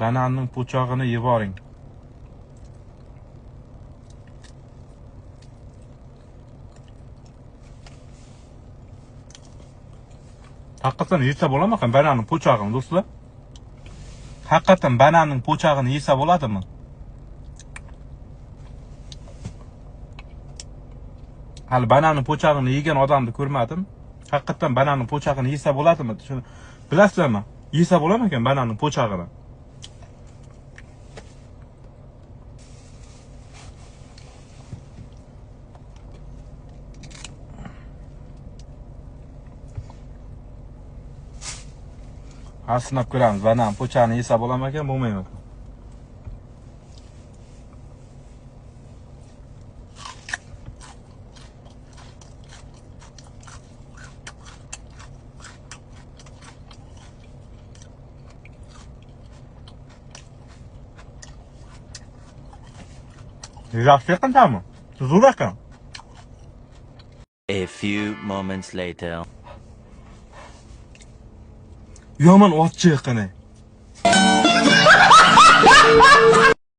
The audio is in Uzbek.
Bananning po'chog'ini yevoring. Haqiqatan yesa bo'ladimi bananning po'chog'ini do'stlar? Haqiqatan bananning po'chog'ini yesa bo'ladimi? Hali bananning po'chog'ini yegan odamni ko'rmadim. Haqiqatan bananning po'chog'ini yesa bo'ladimi? Shuni bilasizlarmi? Yesa bo'ladimi ekan bananning po'chog'ini? Sinab ko'ramiz. Banan po'chani yesa bo'ladimi ekan, bo'lmaymi? Yaxshi qanchami? Zo'r ekan. A few moments later. Yomon otchi qani.